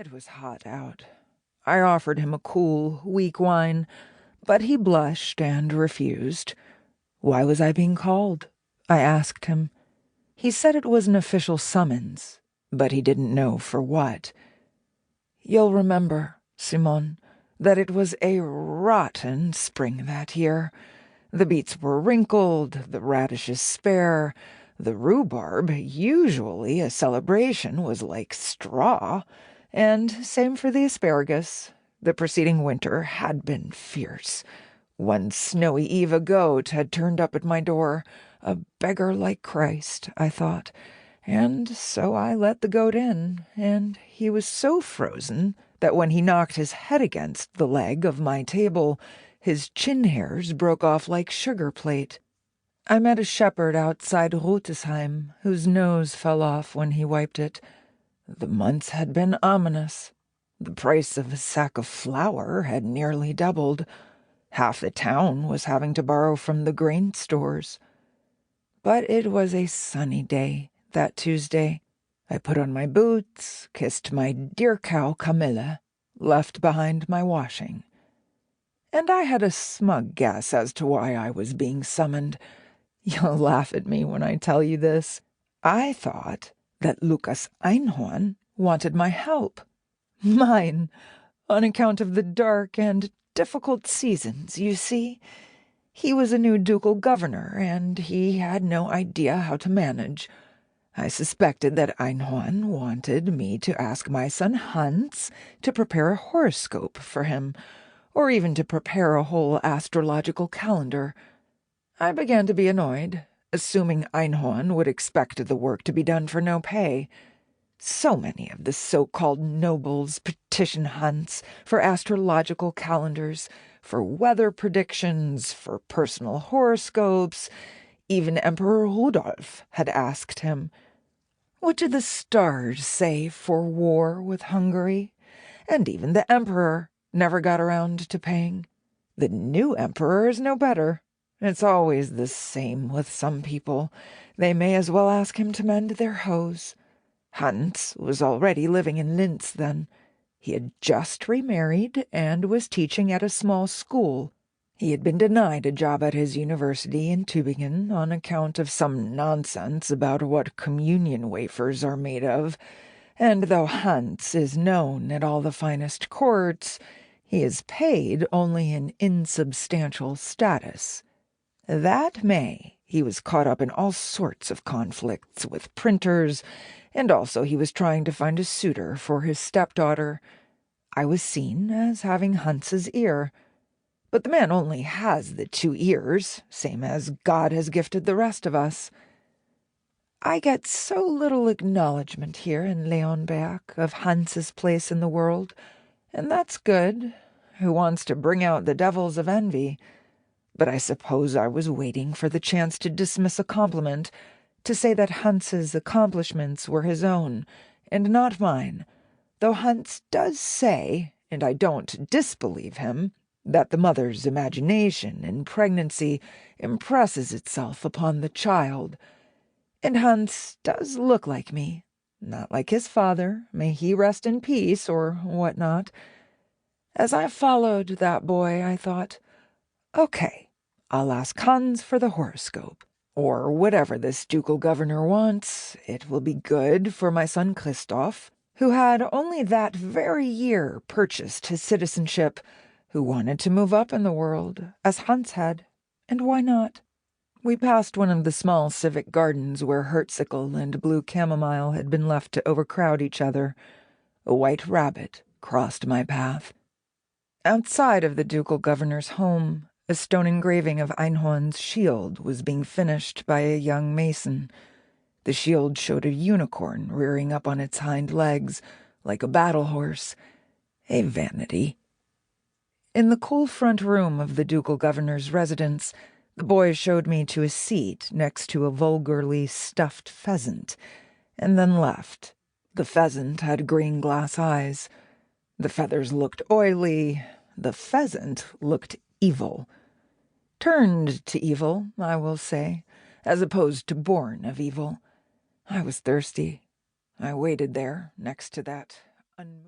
It was hot out. I offered him a cool, weak wine, but he blushed and refused. Why was I being called? I asked him. He said it was an official summons, but he didn't know for what. You'll remember, Simon, that it was a rotten spring that year. The beets were wrinkled, the radishes spare, the rhubarb, usually a celebration, was like straw, and same for the asparagus. The preceding winter had been fierce. One snowy eve a goat had turned up at my door, a beggar like Christ, I thought, and so I let the goat in, and he was so frozen that when he knocked his head against the leg of my table, his chin hairs broke off like sugar plate. I met a shepherd outside Rütesheim, whose nose fell off when he wiped it. The months had been ominous. The price of a sack of flour had nearly doubled. Half the town was having to borrow from the grain stores. But it was a sunny day, that Tuesday. I put on my boots, kissed my dear cow Camilla, left behind my washing. And I had a smug guess as to why I was being summoned. You'll laugh at me when I tell you this. I thought that Lucas Einhorn wanted my help. Mine, on account of the dark and difficult seasons, you see. He was a new ducal governor, and he had no idea how to manage. I suspected that Einhorn wanted me to ask my son Hans to prepare a horoscope for him, or even to prepare a whole astrological calendar. I began to be annoyed, assuming Einhorn would expect the work to be done for no pay. So many of the so-called nobles petition Hans for astrological calendars, for weather predictions, for personal horoscopes. Even Emperor Rudolf had asked him. What did the stars say for war with Hungary? And even the emperor never got around to paying. The new emperor is no better. It's always the same with some people. They may as well ask him to mend their hose. Hans was already living in Linz then. He had just remarried and was teaching at a small school. He had been denied a job at his university in Tübingen on account of some nonsense about what communion wafers are made of, and though Hans is known at all the finest courts, he is paid only in insubstantial status. That May, he was caught up in all sorts of conflicts with printers, and also he was trying to find a suitor for his stepdaughter. I was seen as having Hans's ear. But the man only has the 2 ears, same as God has gifted the rest of us. I get so little acknowledgment here in Leonberg of Hans's place in the world, and that's good. Who wants to bring out the devils of envy? But I suppose I was waiting for the chance to dismiss a compliment, to say that Hans's accomplishments were his own, and not mine, though Hans does say, and I don't disbelieve him, that the mother's imagination in pregnancy impresses itself upon the child. And Hans does look like me, not like his father, may he rest in peace, or what not. As I followed that boy, I thought, okay, I'll ask Hans for the horoscope, or whatever this ducal governor wants. It will be good for my son Christoph, who had only that very year purchased his citizenship, who wanted to move up in the world, as Hans had, and why not? We passed one of the small civic gardens where Hertzicle and blue chamomile had been left to overcrowd each other. A white rabbit crossed my path. Outside of the ducal governor's home, a stone engraving of Einhorn's shield was being finished by a young mason. The shield showed a unicorn rearing up on its hind legs, like a battle horse. A vanity. In the cool front room of the ducal governor's residence, the boy showed me to a seat next to a vulgarly stuffed pheasant, and then left. The pheasant had green glass eyes. The feathers looked oily. The pheasant looked evil. Turned to evil, I will say, as opposed to born of evil. I was thirsty. I waited there, next to that unmoving